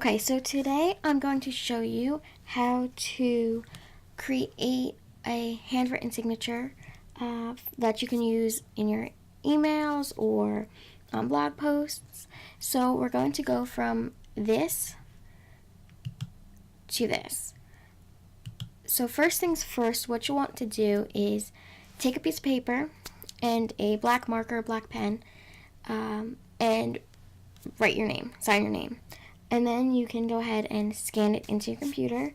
Okay, so today I'm going to show you how to create a handwritten signature that you can use in your emails or blog posts. So we're going to go from this to this. So first things first, what you want to do is take a piece of paper and a black marker, black pen, and write your name, sign your name. And then you can go ahead and scan it into your computer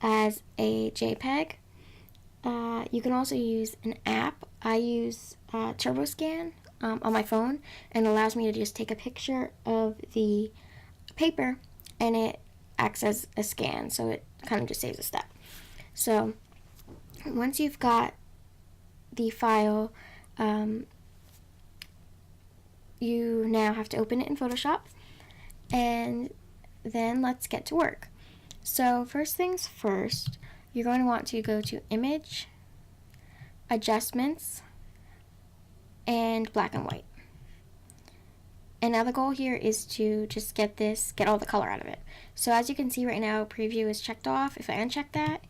as a JPEG. You can also use an app. I use TurboScan on my phone, and it allows me to just take a picture of the paper and it acts as a scan, so it kind of just saves a step. So once you've got the file, you now have to open it in Photoshop, and then let's get to work. So first things first, you're going to want to go to Image, Adjustments, and Black and White. And now the goal here is to just get all the color out of it. So as you can see right now, Preview is checked off. If I uncheck that,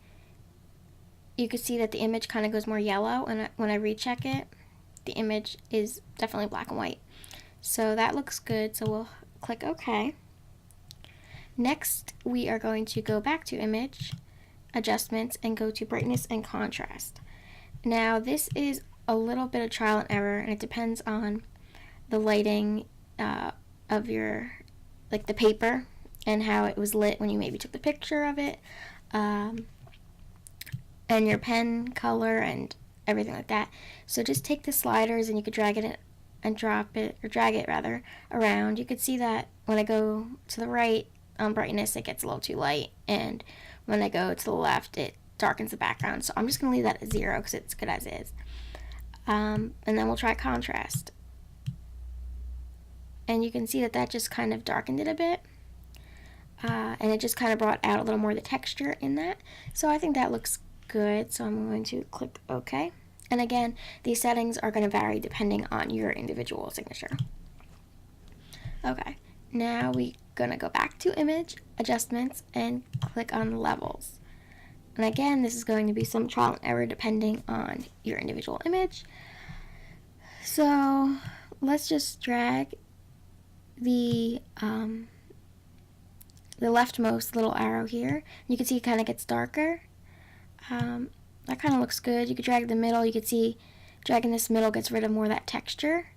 you can see that the image kind of goes more yellow, and when I recheck it, the image is definitely black and white. So that looks good, so we'll click OK. Next, we are going to go back to Image, Adjustments, and go to Brightness and Contrast. Now, this is a little bit of trial and error, and it depends on the lighting of your, like the paper, and how it was lit when you maybe took the picture of it, and your pen color and everything like that. So just take the sliders and you could drag it and drop it, or drag it rather, around. You could see that when I go to the right on brightness, it gets a little too light, and when I go to the left, it darkens the background. So I'm just going to leave that at 0 because it's good as is. And then we'll try contrast. And you can see that just kind of darkened it a bit. And it just kind of brought out a little more of the texture in that. So I think that looks good. So I'm going to click OK. And again, these settings are going to vary depending on your individual signature. Okay, now we're going to go back to Image, Adjustments, and click on Levels. And again, this is going to be some trial and error depending on your individual image. So let's just drag the leftmost little arrow here. You can see it kind of gets darker. That kind of looks good. You could drag the middle. You could see dragging this middle gets rid of more of that texture.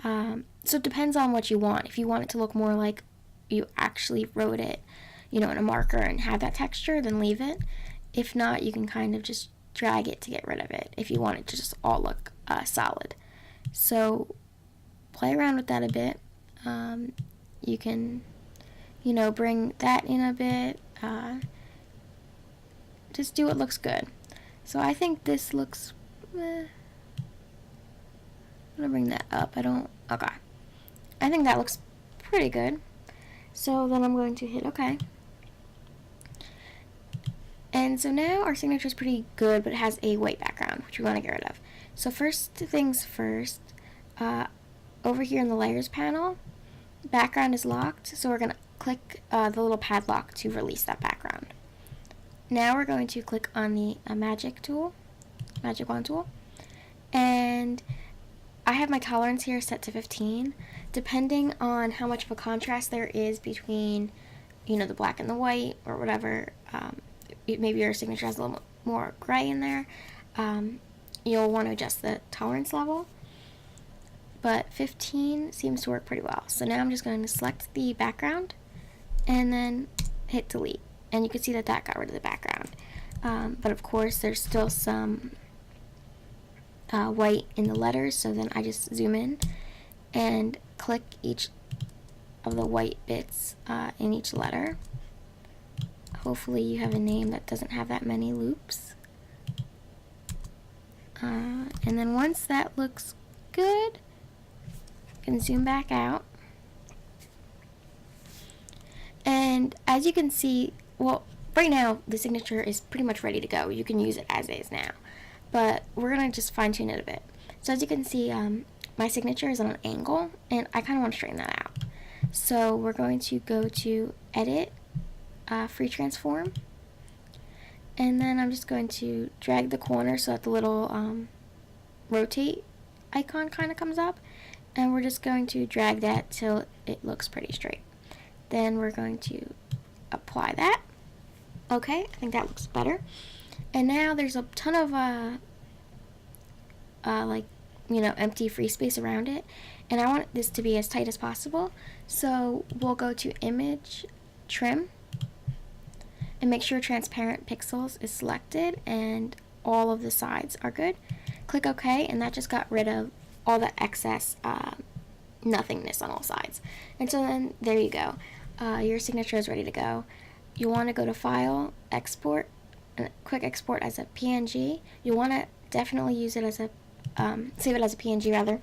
So it depends on what you want. If you want it to look more like you actually wrote it, in a marker and have that texture, then leave it. If not, you can kind of just drag it to get rid of it if you want it to just all look solid. So play around with that a bit. You can, bring that in a bit. Just do what looks good. So I think this looks, I'm going to bring that up. Okay. I think that looks pretty good. So then I'm going to hit OK. And so now our signature is pretty good, but it has a white background, which we want to get rid of. So first things first, over here in the Layers panel, background is locked, so we're going to click the little padlock to release that background. Now we're going to click on the magic wand tool, and I have my tolerance here set to 15. Depending on how much of a contrast there is between, the black and the white or whatever, maybe your signature has a little more gray in there, you'll want to adjust the tolerance level. But 15 seems to work pretty well. So now I'm just going to select the background and then hit delete. And you can see that got rid of the background. But of course, there's still some white in the letters, so then I just zoom in and click each of the white bits in each letter. Hopefully you have a name that doesn't have that many loops. And then once that looks good, you can zoom back out. And as you can see, well, right now the signature is pretty much ready to go. You can use it as is now. But we're going to just fine tune it a bit. So as you can see, my signature is on an angle, and I kind of want to straighten that out. So we're going to go to Edit, Free Transform, and then I'm just going to drag the corner so that the little rotate icon kind of comes up, and we're just going to drag that till it looks pretty straight. Then we're going to apply that. Okay, I think that looks better. And now there's a ton of empty free space around it, and I want this to be as tight as possible. So we'll go to Image, Trim, and make sure Transparent Pixels is selected and all of the sides are good. Click OK, and that just got rid of all the excess nothingness on all sides. And so then there you go. Your signature is ready to go. You want to go to File, Export, and quick export as a PNG. You want to definitely use it as a save it as a PNG rather,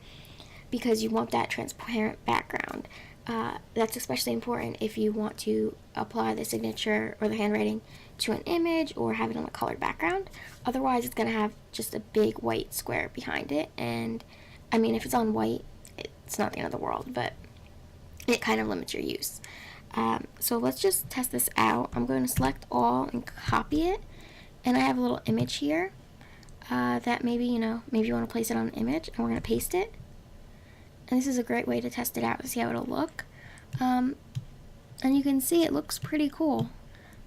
because you want that transparent background. That's especially important if you want to apply the signature or the handwriting to an image or have it on a colored background. Otherwise, it's going to have just a big white square behind it, and I mean, if it's on white, it's not the end of the world, but it kind of limits your use. So let's just test this out. I'm going to select all and copy it, and I have a little image here that maybe you want to place it on an image, and we're going to paste it. And this is a great way to test it out to see how it'll look. And you can see it looks pretty cool.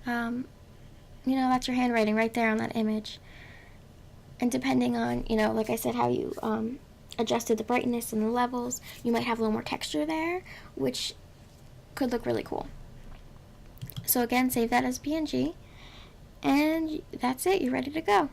That's your handwriting right there on that image. And depending on, like I said, how you adjusted the brightness and the levels, you might have a little more texture there, which could look really cool. So again, save that as PNG, and that's it. You're ready to go.